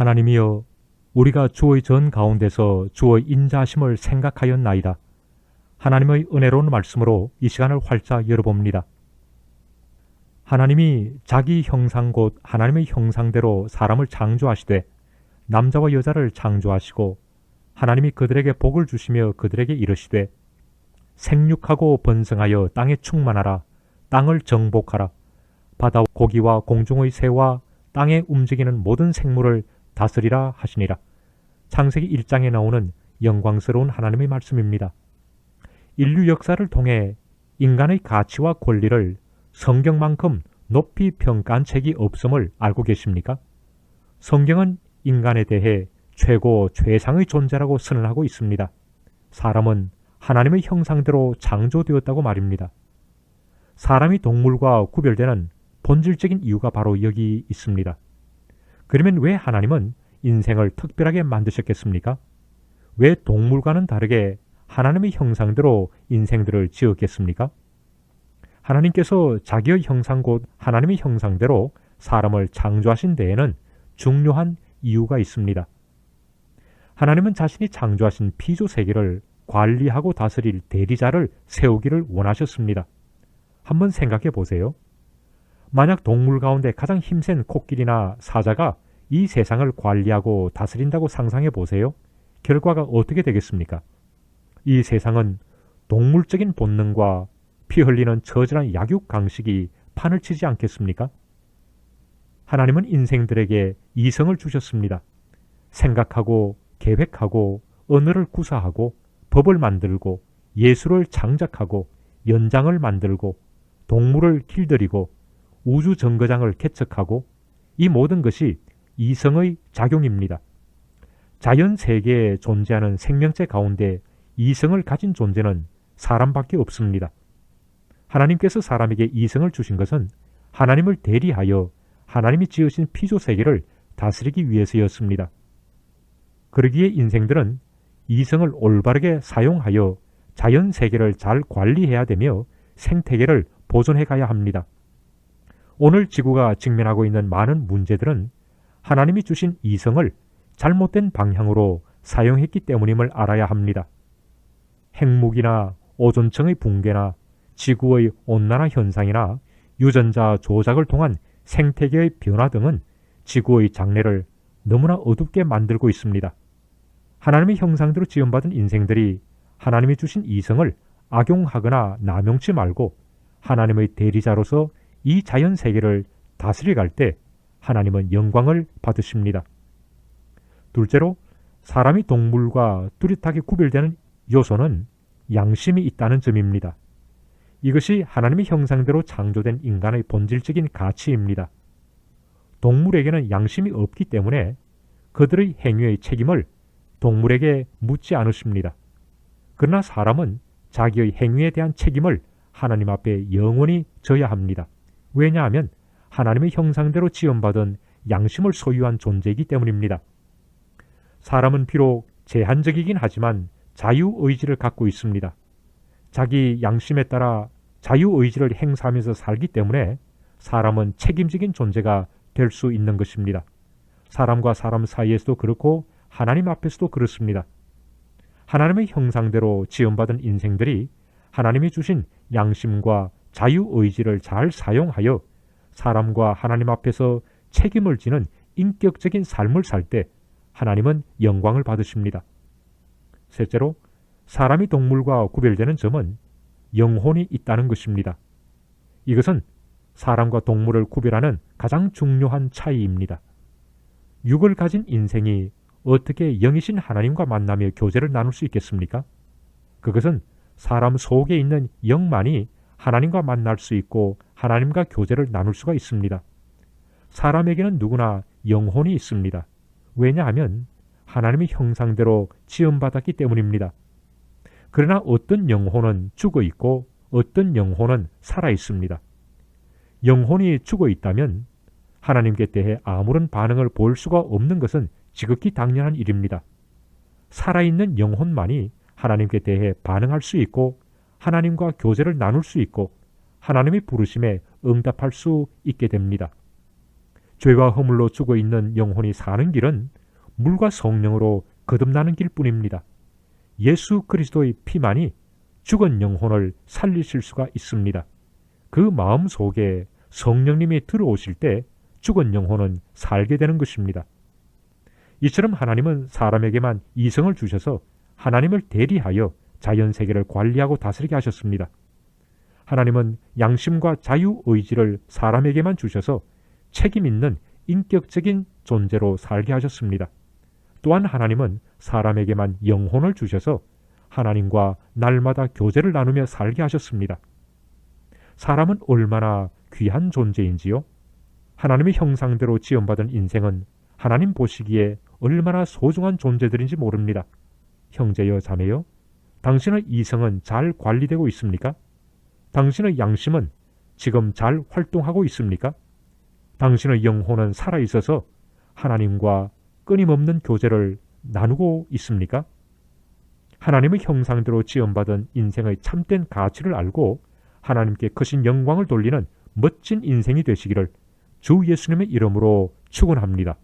하나님이여, 우리가 주의 전 가운데서 주의 인자하심을 생각하였나이다. 하나님의 은혜로운 말씀으로 이 시간을 활짝 열어봅니다. 하나님이 자기 형상 곧 하나님의 형상대로 사람을 창조하시되 남자와 여자를 창조하시고 하나님이 그들에게 복을 주시며 그들에게 이르시되 생육하고 번성하여 땅에 충만하라. 땅을 정복하라. 바다 고기와 공중의 새와 땅에 움직이는 모든 생물을 다스리라 하시니라. 창세기 1장에 나오는 영광스러운 하나님의 말씀입니다. 인류 역사를 통해 인간의 가치와 권리를 성경만큼 높이 평가한 책이 없음을 알고 계십니까? 성경은 인간에 대해 최고 최상의 존재라고 선언하고 있습니다. 사람은 하나님의 형상대로 창조되었다고 말입니다. 사람이 동물과 구별되는 본질적인 이유가 바로 여기 있습니다. 그러면 왜 하나님은 인생을 특별하게 만드셨겠습니까? 왜 동물과는 다르게 하나님의 형상대로 인생들을 지었겠습니까? 하나님께서 자기의 형상 곧 하나님의 형상대로 사람을 창조하신 데에는 중요한 이유가 있습니다. 하나님은 자신이 창조하신 피조 세계를 관리하고 다스릴 대리자를 세우기를 원하셨습니다. 한번 생각해 보세요. 만약 동물 가운데 가장 힘센 코끼리나 사자가 이 세상을 관리하고 다스린다고 상상해 보세요. 결과가 어떻게 되겠습니까? 이 세상은 동물적인 본능과 피 흘리는 처절한 약육 강식이 판을 치지 않겠습니까? 하나님은 인생들에게 이성을 주셨습니다. 생각하고 계획하고 언어를 구사하고 법을 만들고 예술을 창작하고 연장을 만들고 동물을 길들이고 우주 정거장을 개척하고 이 모든 것이 이성의 작용입니다. 자연 세계에 존재하는 생명체 가운데 이성을 가진 존재는 사람밖에 없습니다. 하나님께서 사람에게 이성을 주신 것은 하나님을 대리하여 하나님이 지으신 피조 세계를 다스리기 위해서였습니다. 그러기에 인생들은 이성을 올바르게 사용하여 자연 세계를 잘 관리해야 되며 생태계를 보존해 가야 합니다. 오늘 지구가 직면하고 있는 많은 문제들은 하나님이 주신 이성을 잘못된 방향으로 사용했기 때문임을 알아야 합니다. 핵무기나 오존층의 붕괴나 지구의 온난화 현상이나 유전자 조작을 통한 생태계의 변화 등은 지구의 장래를 너무나 어둡게 만들고 있습니다. 하나님의 형상대로 지음받은 인생들이 하나님이 주신 이성을 악용하거나 남용치 말고 하나님의 대리자로서 이 자연 세계를 다스려 갈 때 하나님은 영광을 받으십니다. 둘째로, 사람이 동물과 뚜렷하게 구별되는 요소는 양심이 있다는 점입니다. 이것이 하나님의 형상대로 창조된 인간의 본질적인 가치입니다. 동물에게는 양심이 없기 때문에 그들의 행위의 책임을 동물에게 묻지 않으십니다. 그러나 사람은 자기의 행위에 대한 책임을 하나님 앞에 영원히 져야 합니다. 왜냐하면 하나님의 형상대로 지음받은 양심을 소유한 존재이기 때문입니다. 사람은 비록 제한적이긴 하지만 자유의지를 갖고 있습니다. 자기 양심에 따라 자유의지를 행사하면서 살기 때문에 사람은 책임적인 존재가 될 수 있는 것입니다. 사람과 사람 사이에서도 그렇고 하나님 앞에서도 그렇습니다. 하나님의 형상대로 지음받은 인생들이 하나님이 주신 양심과 자유의지를 잘 사용하여 사람과 하나님 앞에서 책임을 지는 인격적인 삶을 살 때 하나님은 영광을 받으십니다. 셋째로, 사람이 동물과 구별되는 점은 영혼이 있다는 것입니다. 이것은 사람과 동물을 구별하는 가장 중요한 차이입니다. 육을 가진 인생이 어떻게 영이신 하나님과 만나며 교제를 나눌 수 있겠습니까? 그것은 사람 속에 있는 영만이 하나님과 만날 수 있고 하나님과 교제를 나눌 수가 있습니다. 사람에게는 누구나 영혼이 있습니다. 왜냐하면 하나님의 형상대로 지음받았기 때문입니다. 그러나 어떤 영혼은 죽어 있고 어떤 영혼은 살아 있습니다. 영혼이 죽어 있다면 하나님께 대해 아무런 반응을 보일 수가 없는 것은 지극히 당연한 일입니다. 살아있는 영혼만이 하나님께 대해 반응할 수 있고 하나님과 교제를 나눌 수 있고 하나님의 부르심에 응답할 수 있게 됩니다. 죄와 허물로 죽어 있는 영혼이 사는 길은 물과 성령으로 거듭나는 길뿐입니다. 예수 그리스도의 피만이 죽은 영혼을 살리실 수가 있습니다. 그 마음 속에 성령님이 들어오실 때 죽은 영혼은 살게 되는 것입니다. 이처럼 하나님은 사람에게만 이성을 주셔서 하나님을 대리하여 자연세계를 관리하고 다스리게 하셨습니다. 하나님은 양심과 자유의지를 사람에게만 주셔서 책임 있는 인격적인 존재로 살게 하셨습니다. 또한 하나님은 사람에게만 영혼을 주셔서 하나님과 날마다 교제를 나누며 살게 하셨습니다. 사람은 얼마나 귀한 존재인지요? 하나님의 형상대로 지음받은 인생은 하나님 보시기에 얼마나 소중한 존재들인지 모릅니다. 형제여 자매여, 당신의 이성은 잘 관리되고 있습니까? 당신의 양심은 지금 잘 활동하고 있습니까? 당신의 영혼은 살아있어서 하나님과 끊임없는 교제를 나누고 있습니까? 하나님의 형상대로 지음받은 인생의 참된 가치를 알고 하나님께 크신 영광을 돌리는 멋진 인생이 되시기를 주 예수님의 이름으로 축원합니다.